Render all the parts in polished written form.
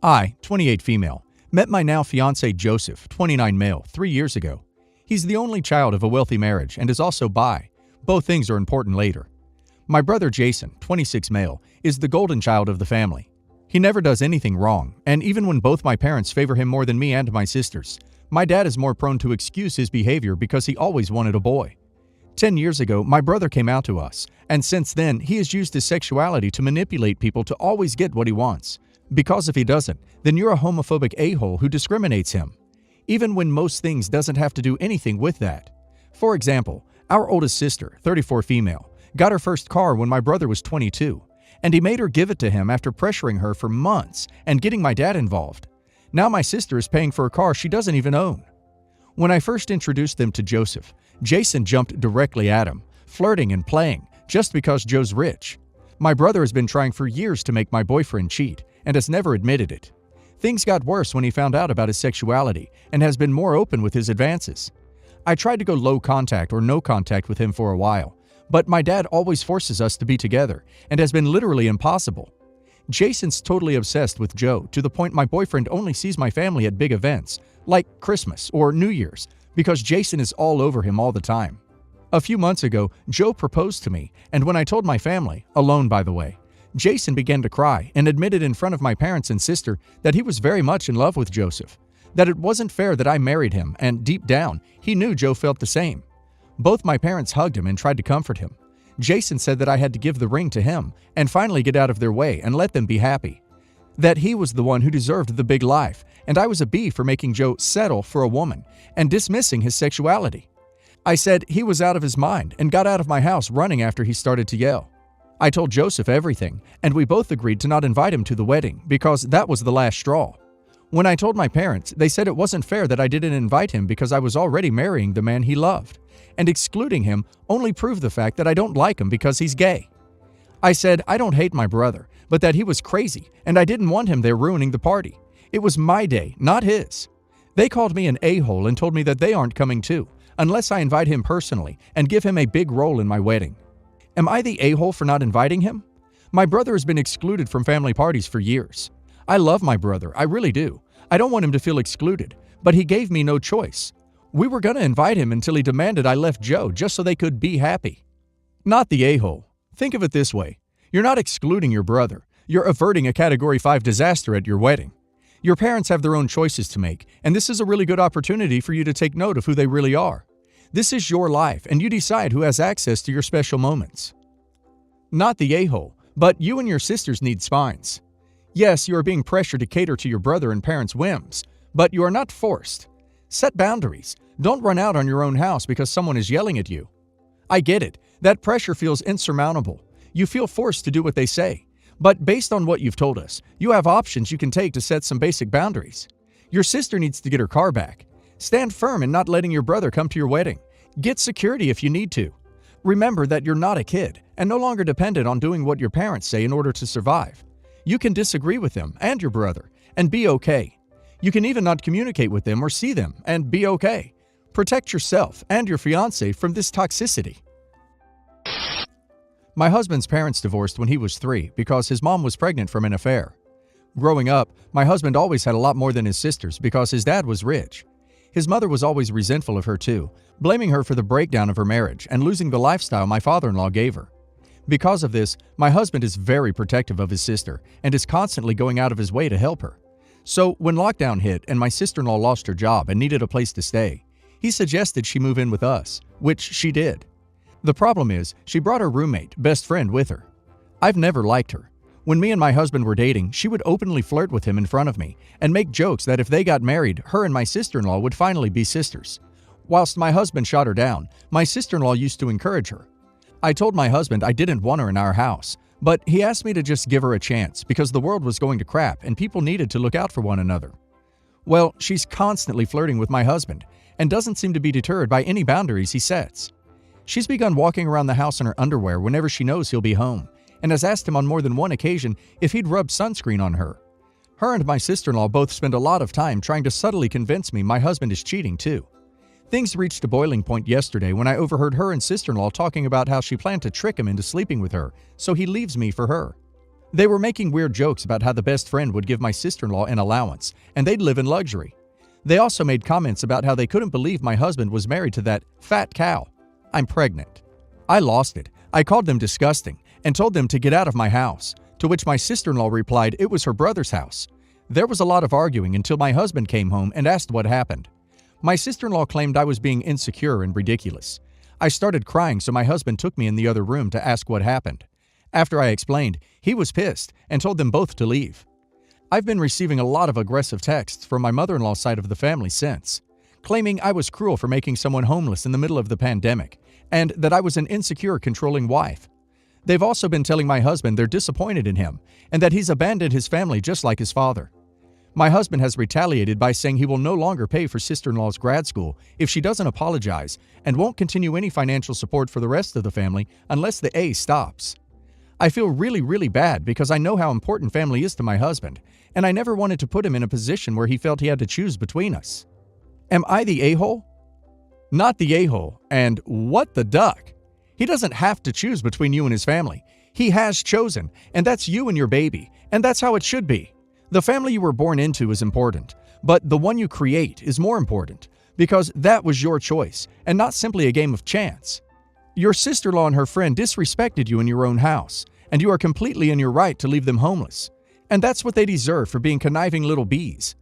I, 28 female, met my now fiancé Joseph, 29 male, 3 years ago. He's the only child of a wealthy marriage and is also bi. Both things are important later. My brother Jason, 26 male, is the golden child of the family. He never does anything wrong, and even when both my parents favor him more than me and my sisters, my dad is more prone to excuse his behavior because he always wanted a boy. 10 years ago, my brother came out to us, and since then, he has used his sexuality to manipulate people to always get what he wants. Because if he doesn't, then you're a homophobic a-hole who discriminates him. Even when most things doesn't have to do anything with that. For example, our oldest sister, 34 female, got her first car when my brother was 22, and he made her give it to him after pressuring her for months and getting my dad involved. Now my sister is paying for a car she doesn't even own. When I first introduced them to Joseph, Jason jumped directly at him, flirting and playing, just because Joe's rich. My brother has been trying for years to make my boyfriend cheat, and has never admitted it. Things got worse when he found out about his sexuality and has been more open with his advances. I tried to go low contact or no contact with him for a while, but my dad always forces us to be together and has been literally impossible. Jason's totally obsessed with Joe to the point my boyfriend only sees my family at big events, like Christmas or New Year's, because Jason is all over him all the time. A few months ago, Joe proposed to me, and when I told my family, alone by the way, Jason began to cry and admitted in front of my parents and sister that he was very much in love with Joseph, that it wasn't fair that I married him, and deep down, he knew Joe felt the same. Both my parents hugged him and tried to comfort him. Jason said that I had to give the ring to him and finally get out of their way and let them be happy. That he was the one who deserved the big life, and I was a B for making Joe settle for a woman and dismissing his sexuality. I said he was out of his mind and got out of my house running after he started to yell. I told Joseph everything, and we both agreed to not invite him to the wedding because that was the last straw. When I told my parents, they said it wasn't fair that I didn't invite him because I was already marrying the man he loved, and excluding him only proved the fact that I don't like him because he's gay. I said I don't hate my brother, but that he was crazy, and I didn't want him there ruining the party. It was my day, not his. They called me an a-hole and told me that they aren't coming too, unless I invite him personally and give him a big role in my wedding. Am I the a-hole for not inviting him? My brother has been excluded from family parties for years. I love my brother, I really do. I don't want him to feel excluded, but he gave me no choice. We were gonna invite him until he demanded I left Joe just so they could be happy. Not the a-hole. Think of it this way. You're not excluding your brother. You're averting a Category 5 disaster at your wedding. Your parents have their own choices to make, and this is a really good opportunity for you to take note of who they really are. This is your life, and you decide who has access to your special moments. Not the a-hole, but you and your sisters need spines. Yes, you are being pressured to cater to your brother and parents' whims, but you are not forced. Set boundaries. Don't run out on your own house because someone is yelling at you. I get it. That pressure feels insurmountable. You feel forced to do what they say. But based on what you've told us, you have options you can take to set some basic boundaries. Your sister needs to get her car back. Stand firm in not letting your brother come to your wedding. Get security if you need to. Remember that you're not a kid and no longer dependent on doing what your parents say in order to survive. You can disagree with them and your brother and be okay. You can even not communicate with them or see them and be okay. Protect yourself and your fiancé from this toxicity. My husband's parents divorced when he was 3 because his mom was pregnant from an affair. Growing up, my husband always had a lot more than his sisters because his dad was rich. His mother was always resentful of her too, blaming her for the breakdown of her marriage and losing the lifestyle my father-in-law gave her. Because of this, my husband is very protective of his sister and is constantly going out of his way to help her. So when lockdown hit and my sister-in-law lost her job and needed a place to stay, he suggested she move in with us, which she did. The problem is, she brought her roommate, best friend, with her. I've never liked her. When me and my husband were dating, she would openly flirt with him in front of me and make jokes that if they got married, her and my sister-in-law would finally be sisters. Whilst my husband shot her down, my sister-in-law used to encourage her. I told my husband I didn't want her in our house, but he asked me to just give her a chance because the world was going to crap and people needed to look out for one another. Well, she's constantly flirting with my husband and doesn't seem to be deterred by any boundaries he sets. She's begun walking around the house in her underwear whenever she knows he'll be home, and has asked him on more than one occasion if he'd rub sunscreen on her. Her and my sister-in-law both spend a lot of time trying to subtly convince me my husband is cheating too. Things reached a boiling point yesterday when I overheard her and sister-in-law talking about how she planned to trick him into sleeping with her, so he leaves me for her. They were making weird jokes about how the best friend would give my sister-in-law an allowance, and they'd live in luxury. They also made comments about how they couldn't believe my husband was married to that fat cow. I'm pregnant. I lost it. I called them disgusting and told them to get out of my house, to which my sister-in-law replied it was her brother's house. There was a lot of arguing until my husband came home and asked what happened. My sister-in-law claimed I was being insecure and ridiculous. I started crying, so my husband took me in the other room to ask what happened. After I explained, he was pissed and told them both to leave. I've been receiving a lot of aggressive texts from my mother-in-law's side of the family since, claiming I was cruel for making someone homeless in the middle of the pandemic, and that I was an insecure, controlling wife. They've also been telling my husband they're disappointed in him and that he's abandoned his family just like his father. My husband has retaliated by saying he will no longer pay for sister-in-law's grad school if she doesn't apologize and won't continue any financial support for the rest of the family unless the A stops. I feel really bad because I know how important family is to my husband, and I never wanted to put him in a position where he felt he had to choose between us. Am I the a-hole? Not the a-hole, and what the duck? He doesn't have to choose between you and his family. He has chosen, and that's you and your baby, and that's how it should be. The family you were born into is important, but the one you create is more important, because that was your choice, and not simply a game of chance. Your sister-in-law and her friend disrespected you in your own house, and you are completely in your right to leave them homeless. And that's what they deserve for being conniving little bees.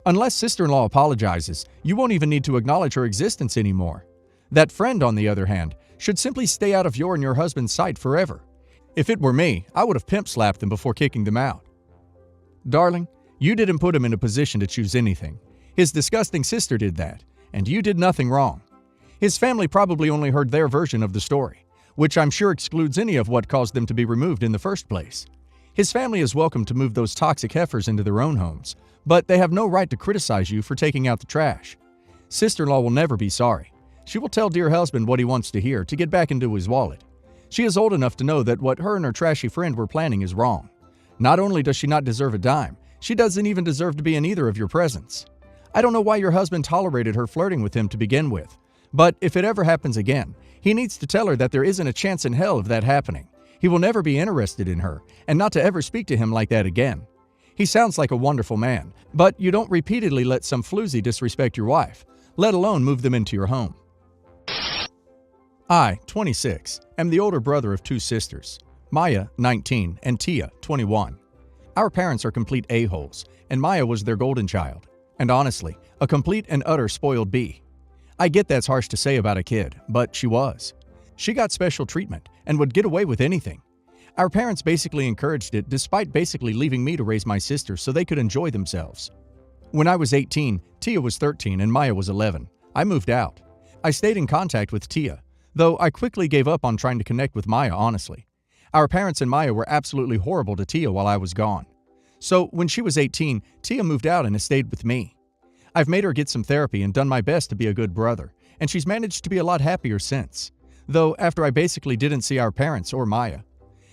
Unless sister-in-law apologizes, you won't even need to acknowledge her existence anymore. That friend, on the other hand, should simply stay out of your and your husband's sight forever. If it were me, I would have pimp-slapped them before kicking them out. Darling, you didn't put him in a position to choose anything. His disgusting sister did that, and you did nothing wrong. His family probably only heard their version of the story, which I'm sure excludes any of what caused them to be removed in the first place. His family is welcome to move those toxic heifers into their own homes, but they have no right to criticize you for taking out the trash. Sister-in-law will never be sorry. She will tell dear husband what he wants to hear to get back into his wallet. She is old enough to know that what her and her trashy friend were planning is wrong. Not only does she not deserve a dime, she doesn't even deserve to be in either of your presence. I don't know why your husband tolerated her flirting with him to begin with, but if it ever happens again, he needs to tell her that there isn't a chance in hell of that happening. He will never be interested in her, and not to ever speak to him like that again. He sounds like a wonderful man, but you don't repeatedly let some floozy disrespect your wife, let alone move them into your home. I, 26, am the older brother of two sisters, Maya, 19, and Tia, 21. Our parents are complete a-holes, and Maya was their golden child, and honestly, a complete and utter spoiled bee. I get that's harsh to say about a kid, but she was. She got special treatment and would get away with anything. Our parents basically encouraged it despite basically leaving me to raise my sister so they could enjoy themselves. When I was 18, Tia was 13 and Maya was 11. I moved out. I stayed in contact with Tia, though I quickly gave up on trying to connect with Maya honestly. Our parents and Maya were absolutely horrible to Tia while I was gone. So when she was 18, Tia moved out and has stayed with me. I've made her get some therapy and done my best to be a good brother, and she's managed to be a lot happier since. Though after I basically didn't see our parents or Maya.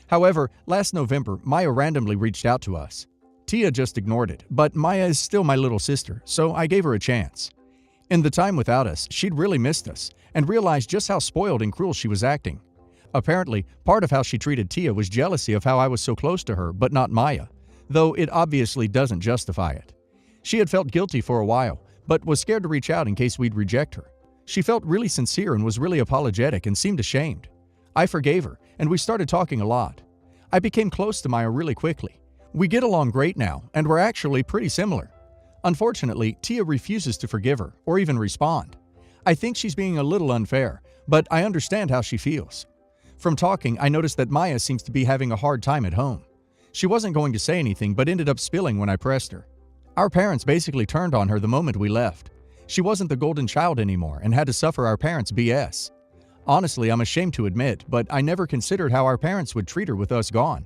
However, last November, Maya randomly reached out to us. Tia just ignored it, but Maya is still my little sister, so I gave her a chance. In the time without us, she'd really missed us, and realized just how spoiled and cruel she was acting. Apparently, part of how she treated Tia was jealousy of how I was so close to her, but not Maya, though it obviously doesn't justify it. She had felt guilty for a while, but was scared to reach out in case we'd reject her. She felt really sincere and was really apologetic and seemed ashamed. I forgave her, and we started talking a lot. I became close to Maya really quickly. We get along great now, and we're actually pretty similar. Unfortunately, Tia refuses to forgive her, or even respond. I think she's being a little unfair, but I understand how she feels. From talking, I noticed that Maya seems to be having a hard time at home. She wasn't going to say anything, but ended up spilling when I pressed her. Our parents basically turned on her the moment we left. She wasn't the golden child anymore and had to suffer our parents' BS. Honestly, I'm ashamed to admit, but I never considered how our parents would treat her with us gone.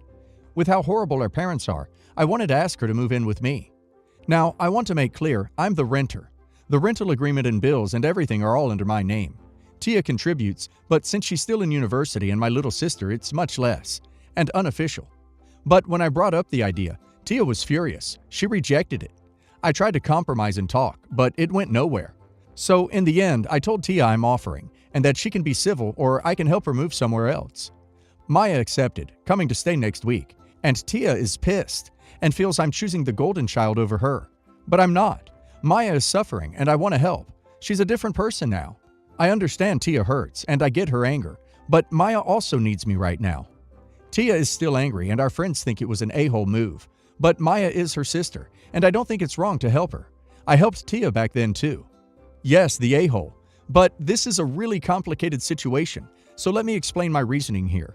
With how horrible our parents are, I wanted to ask her to move in with me. Now, I want to make clear, I'm the renter. The rental agreement and bills and everything are all under my name. Tia contributes, but since she's still in university and my little sister, it's much less, and unofficial. But when I brought up the idea, Tia was furious. She rejected it. I tried to compromise and talk, but it went nowhere. So in the end, I told Tia I'm offering, and that she can be civil or I can help her move somewhere else. Maya accepted, coming to stay next week, And Tia is pissed and feels I'm choosing the golden child over her. But I'm not. Maya is suffering and I want to help. She's a different person now. I understand Tia hurts and I get her anger, but Maya also needs me right now. Tia is still angry and our friends think it was an a-hole move, but Maya is her sister and I don't think it's wrong to help her. I helped Tia back then too. Yes, the a-hole. But this is a really complicated situation, so let me explain my reasoning here.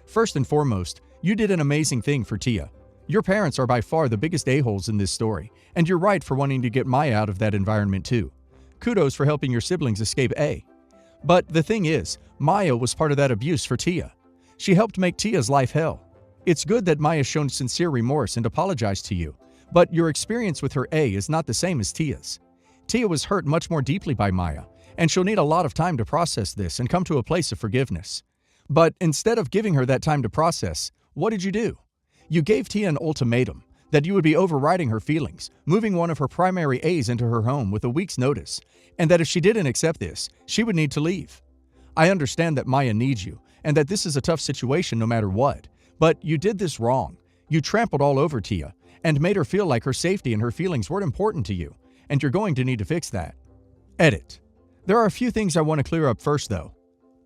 First and foremost, you did an amazing thing for Tia. Your parents are by far the biggest a-holes in this story, and you're right for wanting to get Maya out of that environment too. Kudos for helping your siblings escape A. But the thing is, Maya was part of that abuse for Tia. She helped make Tia's life hell. It's good that Maya's shown sincere remorse and apologized to you, but your experience with her A is not the same as Tia's. Tia was hurt much more deeply by Maya, and she'll need a lot of time to process this and come to a place of forgiveness. But instead of giving her that time to process, what did you do? You gave Tia an ultimatum that you would be overriding her feelings, moving one of her primary A's into her home with a week's notice, and that if she didn't accept this, she would need to leave. I understand that Maya needs you, and that this is a tough situation no matter what, but you did this wrong. You trampled all over Tia, and made her feel like her safety and her feelings weren't important to you, and you're going to need to fix that. Edit. There are a few things I want to clear up first though.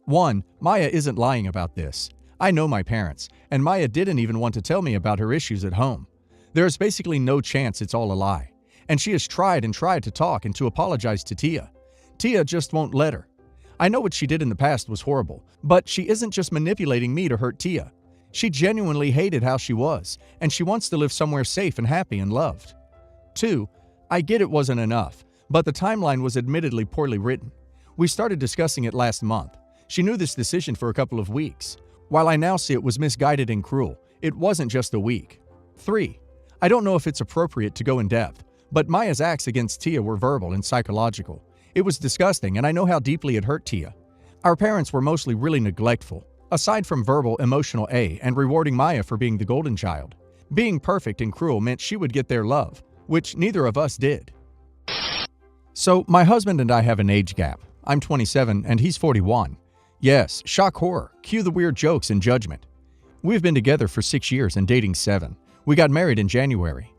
1. Maya isn't lying about this. I know my parents, and Maya didn't even want to tell me about her issues at home. There is basically no chance it's all a lie, and she has tried and tried to talk and to apologize to Tia. Tia just won't let her. I know what she did in the past was horrible, but she isn't just manipulating me to hurt Tia. She genuinely hated how she was, and she wants to live somewhere safe and happy and loved. 2. I get it wasn't enough, but the timeline was admittedly poorly written. We started discussing it last month. She knew this decision for a couple of weeks. While I now see it was misguided and cruel, it wasn't just a week. 3. I don't know if it's appropriate to go in depth, but Maya's acts against Tia were verbal and psychological. It was disgusting, and I know how deeply it hurt Tia. Our parents were mostly really neglectful, aside from verbal, emotional A and rewarding Maya for being the golden child. Being perfect and cruel meant she would get their love, which neither of us did. So, my husband and I have an age gap. I'm 27 and he's 41. Yes, shock horror, cue the weird jokes and judgment. We've been together for 6 years and dating 7. We got married in January.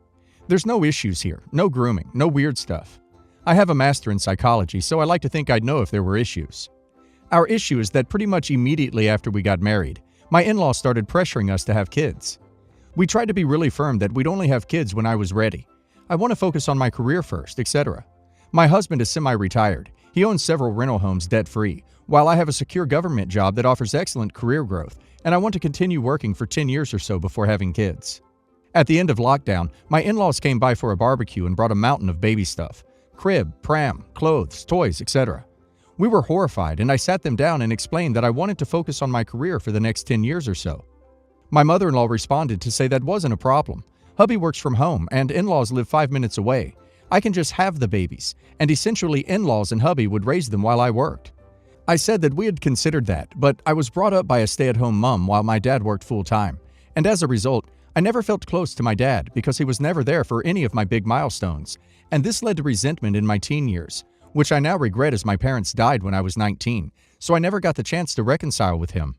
There's no issues here, no grooming, no weird stuff. I have a master in psychology, so I like to think I'd know if there were issues. Our issue is that pretty much immediately after we got married, my in-laws started pressuring us to have kids. We tried to be really firm that we'd only have kids when I was ready. I want to focus on my career first, etc. My husband is semi-retired. He owns several rental homes debt-free, while I have a secure government job that offers excellent career growth, and I want to continue working for 10 years or so before having kids. At the end of lockdown, my in-laws came by for a barbecue and brought a mountain of baby stuff: crib, pram, clothes, toys, etc. We were horrified, and I sat them down and explained that I wanted to focus on my career for the next 10 years or so. My mother-in-law responded to say that wasn't a problem. Hubby works from home, and in-laws live 5 minutes away. I can just have the babies, and essentially in-laws and hubby would raise them while I worked. I said that we had considered that, but I was brought up by a stay-at-home mom while my dad worked full-time, and as a result, I never felt close to my dad because he was never there for any of my big milestones, and this led to resentment in my teen years, which I now regret as my parents died when I was 19, so I never got the chance to reconcile with him.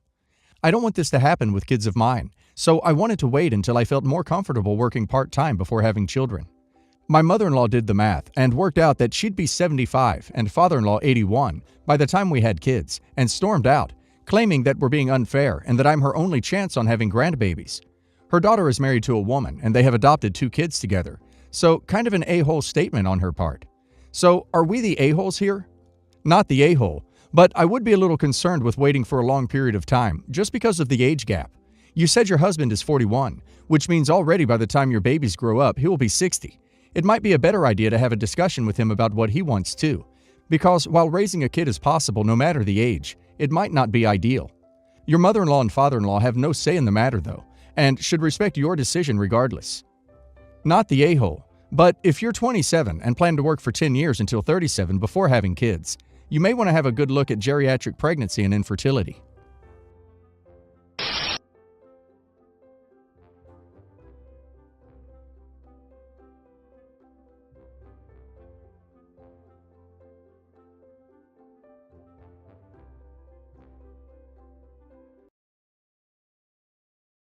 I don't want this to happen with kids of mine, so I wanted to wait until I felt more comfortable working part-time before having children. My mother-in-law did the math and worked out that she'd be 75 and father-in-law 81 by the time we had kids, and stormed out, claiming that we're being unfair and that I'm her only chance on having grandbabies. Her daughter is married to a woman and they have adopted 2 kids together, so kind of an a-hole statement on her part. So are we the a-holes here? Not the a-hole, but I would be a little concerned with waiting for a long period of time just because of the age gap. You said your husband is 41, which means already by the time your babies grow up, he will be 60. It might be a better idea to have a discussion with him about what he wants too, because while raising a kid is possible no matter the age, it might not be ideal. Your mother-in-law and father-in-law have no say in the matter though, and should respect your decision regardless. Not the a-hole, but if you're 27 and plan to work for 10 years until 37 before having kids, you may want to have a good look at geriatric pregnancy and infertility.